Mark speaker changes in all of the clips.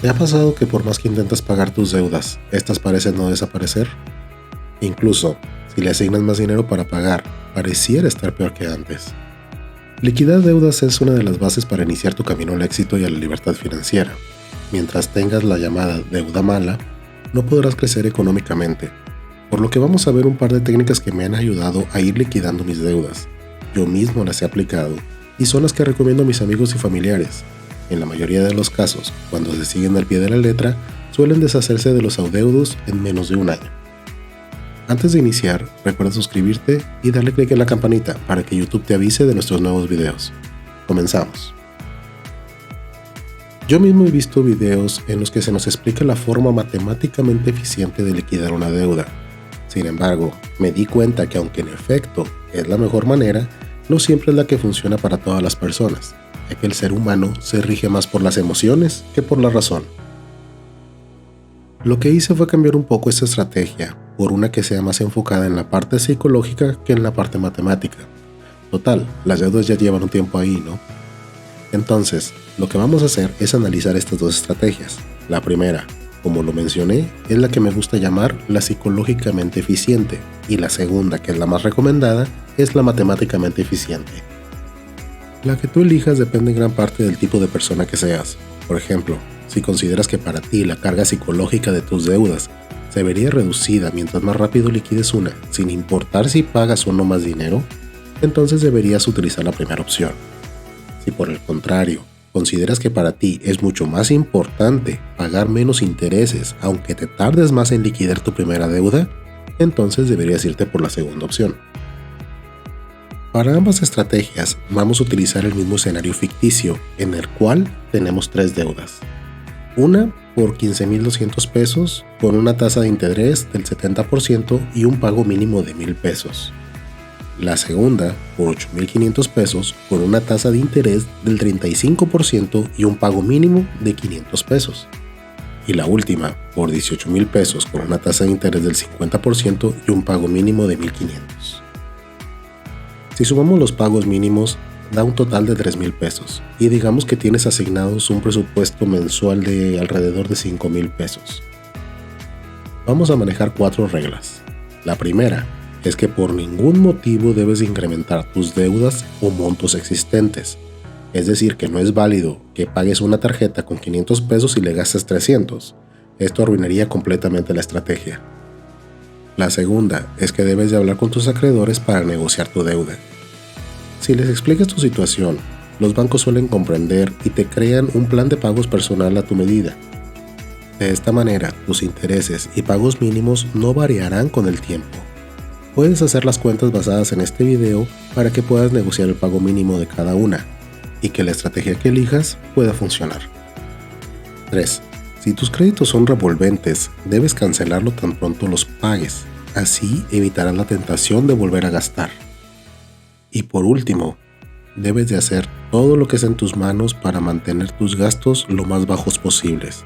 Speaker 1: ¿Te ha pasado que por más que intentas pagar tus deudas, estas parecen no desaparecer? Incluso, si le asignas más dinero para pagar, pareciera estar peor que antes. Liquidar deudas es una de las bases para iniciar tu camino al éxito y a la libertad financiera. Mientras tengas la llamada deuda mala, no podrás crecer económicamente, por lo que vamos a ver un par de técnicas que me han ayudado a ir liquidando mis deudas. Yo mismo las he aplicado y son las que recomiendo a mis amigos y familiares. En la mayoría de los casos, cuando se siguen al pie de la letra, suelen deshacerse de los adeudos en menos de un año. Antes de iniciar, recuerda suscribirte y darle clic en la campanita para que YouTube te avise de nuestros nuevos videos. Comenzamos. Yo mismo he visto videos en los que se nos explica la forma matemáticamente eficiente de liquidar una deuda. Sin embargo, me di cuenta que aunque en efecto es la mejor manera, no siempre es la que funciona para todas las personas, ya que el ser humano se rige más por las emociones que por la razón. Lo que hice fue cambiar un poco esta estrategia por una que sea más enfocada en la parte psicológica que en la parte matemática. Total, las deudas ya llevan un tiempo ahí, ¿no? Entonces, lo que vamos a hacer es analizar estas dos estrategias. La primera, como lo mencioné, es la que me gusta llamar la psicológicamente eficiente, y la segunda, que es la más recomendada, es la matemáticamente eficiente. La que tú elijas depende en gran parte del tipo de persona que seas. Por ejemplo, si consideras que para ti la carga psicológica de tus deudas se vería reducida mientras más rápido liquides una, sin importar si pagas o no más dinero, entonces deberías utilizar la primera opción. Si por el contrario, consideras que para ti es mucho más importante pagar menos intereses aunque te tardes más en liquidar tu primera deuda, entonces deberías irte por la segunda opción. Para ambas estrategias vamos a utilizar el mismo escenario ficticio en el cual tenemos tres deudas. Una por 15,200 pesos con una tasa de interés del 70% y un pago mínimo de 1,000 pesos. La segunda por 8,500 pesos con una tasa de interés del 35% y un pago mínimo de 500 pesos. Y la última por 18,000 pesos con una tasa de interés del 50% y un pago mínimo de 1,500. Si sumamos los pagos mínimos, da un total de 3,000 pesos y digamos que tienes asignados un presupuesto mensual de alrededor de 5,000 pesos. Vamos a manejar 4 reglas. La primera es que por ningún motivo debes incrementar tus deudas o montos existentes. Es decir, que no es válido que pagues una tarjeta con 500 pesos y le gastes 300. Esto arruinaría completamente la estrategia. La segunda es que debes de hablar con tus acreedores para negociar tu deuda. Si les explicas tu situación, los bancos suelen comprender y te crean un plan de pagos personal a tu medida. De esta manera, tus intereses y pagos mínimos no variarán con el tiempo. Puedes hacer las cuentas basadas en este video para que puedas negociar el pago mínimo de cada una y que la estrategia que elijas pueda funcionar. 3. Si tus créditos son revolventes, debes cancelarlo tan pronto los pagues. Así evitarás la tentación de volver a gastar. Y por último, debes de hacer todo lo que esté en tus manos para mantener tus gastos lo más bajos posibles.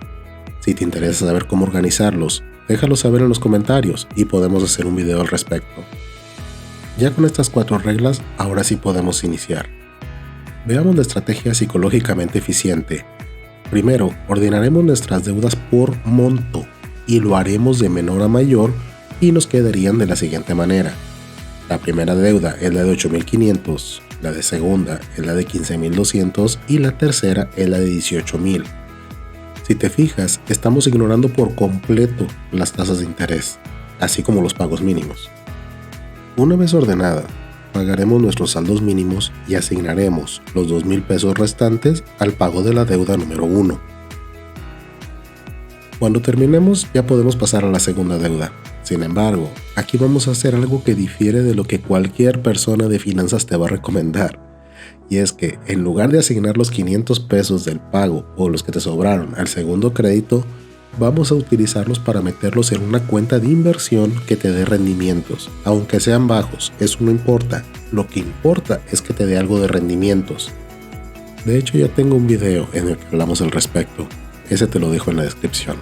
Speaker 1: Si te interesa saber cómo organizarlos, déjalo saber en los comentarios y podemos hacer un video al respecto. Ya con estas 4 reglas, ahora sí podemos iniciar. Veamos la estrategia psicológicamente eficiente. Primero, ordenaremos nuestras deudas por monto y lo haremos de menor a mayor y nos quedarían de la siguiente manera. La primera deuda es la de 8,500, la de segunda es la de 15,200 y la tercera es la de 18,000. Si te fijas, estamos ignorando por completo las tasas de interés, así como los pagos mínimos. Una vez ordenada, pagaremos nuestros saldos mínimos y asignaremos los 2,000 pesos restantes al pago de la deuda número 1. Cuando terminemos ya podemos pasar a la segunda deuda. Sin embargo, aquí vamos a hacer algo que difiere de lo que cualquier persona de finanzas te va a recomendar. Y es que en lugar de asignar los 500 pesos del pago o los que te sobraron al segundo crédito, vamos a utilizarlos para meterlos en una cuenta de inversión que te dé rendimientos. Aunque sean bajos, eso no importa. Lo que importa es que te dé algo de rendimientos. De hecho, ya tengo un video en el que hablamos al respecto. Ese te lo dejo en la descripción.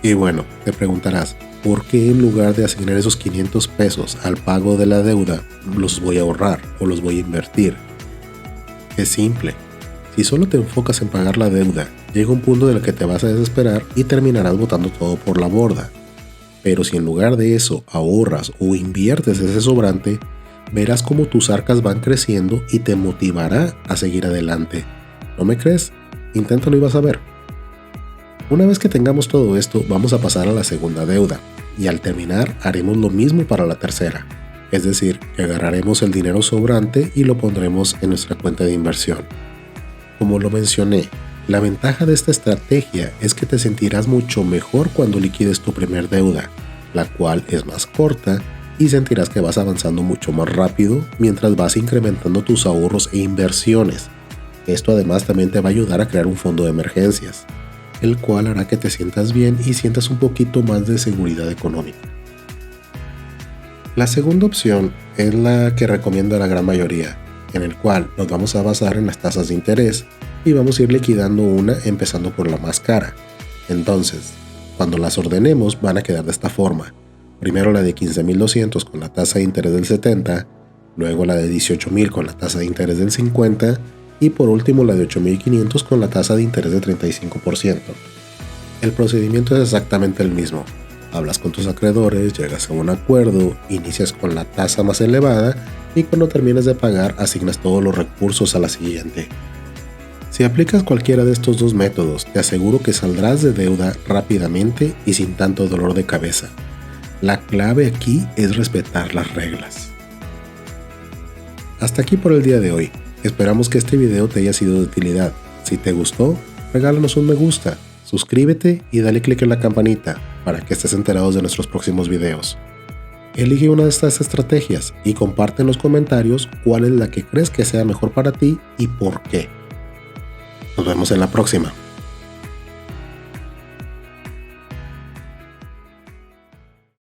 Speaker 1: Y bueno, te preguntarás, ¿por qué en lugar de asignar esos 500 pesos al pago de la deuda, los voy a ahorrar o los voy a invertir? Es simple. Si solo te enfocas en pagar la deuda, llega un punto en el que te vas a desesperar y terminarás botando todo por la borda. Pero si en lugar de eso ahorras o inviertes ese sobrante, verás cómo tus arcas van creciendo y te motivará a seguir adelante. ¿No me crees? Inténtalo y vas a ver. Una vez que tengamos todo esto, vamos a pasar a la segunda deuda, y al terminar haremos lo mismo para la tercera. Es decir, que agarraremos el dinero sobrante y lo pondremos en nuestra cuenta de inversión. Como lo mencioné, la ventaja de esta estrategia es que te sentirás mucho mejor cuando liquides tu primer deuda, la cual es más corta, y sentirás que vas avanzando mucho más rápido mientras vas incrementando tus ahorros e inversiones. Esto además también te va a ayudar a crear un fondo de emergencias, el cual hará que te sientas bien y sientas un poquito más de seguridad económica. La segunda opción es la que recomiendo a la gran mayoría, en el cual nos vamos a basar en las tasas de interés y vamos a ir liquidando una empezando por la más cara. Entonces, cuando las ordenemos van a quedar de esta forma. Primero la de 15.200 con la tasa de interés del 70, luego la de 18.000 con la tasa de interés del 50 y por último la de 8.500 con la tasa de interés del 35%. El procedimiento es exactamente el mismo. Hablas con tus acreedores, llegas a un acuerdo, inicias con la tasa más elevada y cuando termines de pagar asignas todos los recursos a la siguiente. Si aplicas cualquiera de estos dos métodos, te aseguro que saldrás de deuda rápidamente y sin tanto dolor de cabeza. La clave aquí es respetar las reglas. Hasta aquí por el día de hoy. Esperamos que este video te haya sido de utilidad. Si te gustó, regálanos un me gusta, suscríbete y dale click en la campanita para que estés enterado de nuestros próximos videos. Elige una de estas estrategias y comparte en los comentarios cuál es la que crees que sea mejor para ti y por qué. Nos vemos en la próxima.